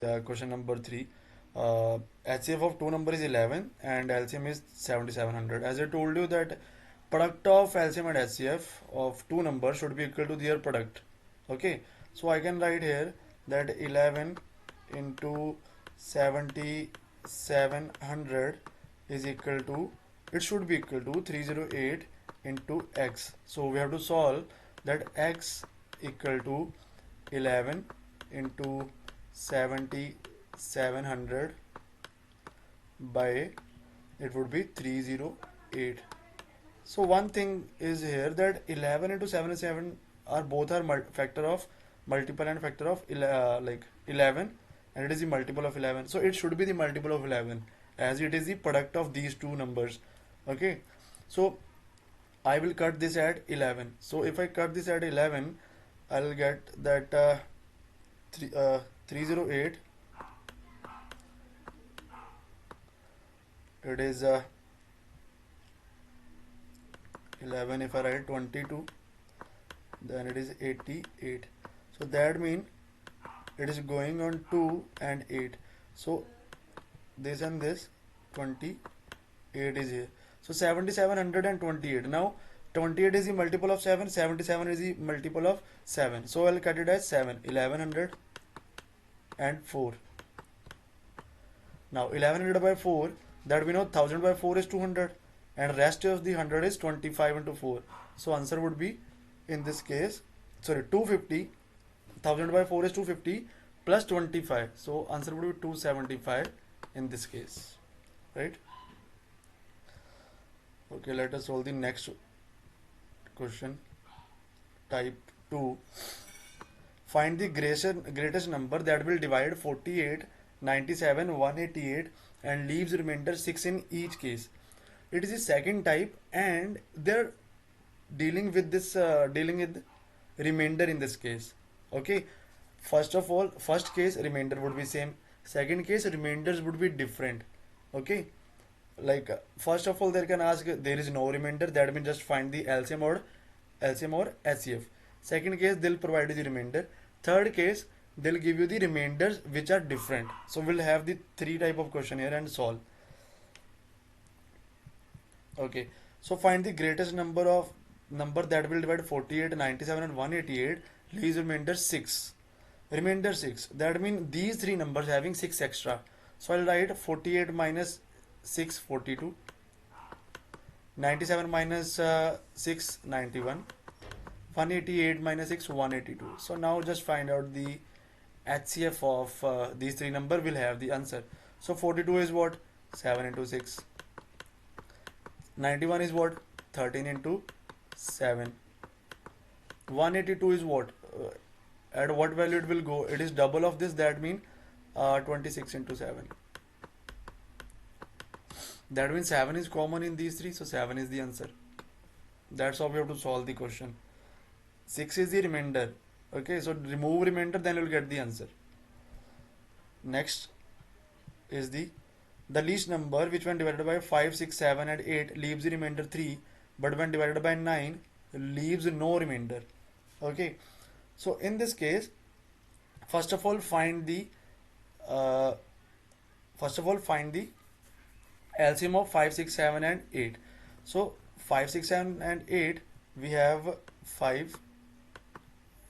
Question number 3. HCF of two number is 11 and LCM is 7700. As I told you that product of LCM and HCF of two numbers should be equal to their product. Okay, so I can write here that 11 into 7700 is equal to, it should be equal to 308 into x. So we have to solve that x equal to 11 into 7700 by, it would be 308. So one thing is here that 11 into 77 are both are factor of multiple and factor of like 11, and it is the multiple of 11, so it should be the multiple of 11 as it is the product of these two numbers. Okay, so I will cut this at 11. So if I cut this at 11, I'll get that 308, it is 11. If I write 22, then it is 88. So that means it is going on 2 and 8. So this and this 28 is here. So 7728. Now 28 is the multiple of 7, 77 is the multiple of 7. So I'll cut it as 7, 1100 and 4. Now 1100 by 4, that we know 1000 by 4 is 200, and rest of the 100 is 25 into 4. So answer would be, in this case, sorry, 250. 1000 by 4 is 250 plus 25. So answer would be 275 in this case, right? Okay, let us solve the next question. Type 2. Find the greatest number that will divide 48, 97, 188 and leaves remainder 6 in each case. It is the second type, and they're dealing with this dealing with remainder in this case. Okay, first of all, first case remainder would be same, second case remainders would be different. Okay, like first of all, they can ask there is no remainder, that means just find the LCM or HCF. Second case, they'll provide you the remainder. Third case, they'll give you the remainders which are different. So we'll have the three type of question here and solve. Okay, so find the greatest number that will divide 48, 97 and 188, leaves remainder 6. Remainder 6, that means these three numbers having 6 extra. So I'll write 48 minus 6, 42, 97 minus 6, 91, 188 minus 6, 182. So now just find out the HCF of these three number, will have the answer. So 42 is what? 7 into 6. 91 is what? 13 into 7. 182 is what? At what value it will go? It is double of this, that means 26 into 7. That means 7 is common in these three, so 7 is the answer. That's how we have to solve the question. 6 is the remainder. Okay, so remove remainder, then you will get the answer. Next is the least number, which when divided by 5, 6, 7 and 8 leaves the remainder 3, but when divided by 9 leaves no remainder. Okay, so in this case, first of all find the LCM of 5, 6, 7 and 8. So 5, 6, 7 and 8, we have 5,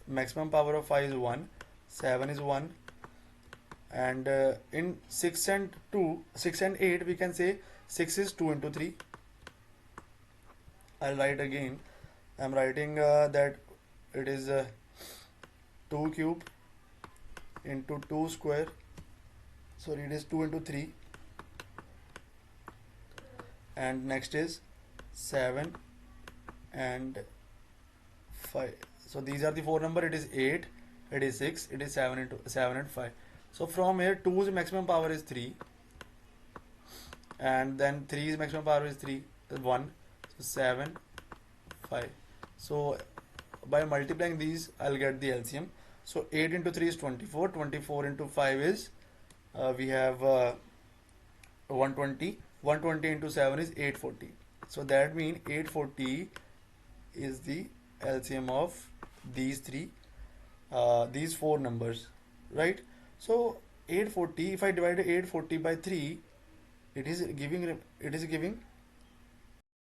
maximum power of 5 is 1, 7 is 1, and in 6 and 8 we can say 6 is 2 into 3. I'll write again. I'm writing that it is 2 cube into 2 square, sorry, it is 2 into 3, and next is 7 and 5. So these are the four number. It is 8, it is 6, it is 7 into 7 and 5. So from here 2's maximum power is 3, and then 3's maximum power is 1, so 7, 5. So by multiplying these, I'll get the LCM. So 8 into 3 is 24, 24 into 5 is we have 120, 120 into 7 is 840. So that means 840 is the LCM of these four numbers, right? So 840, if I divide 840 by 3, it is giving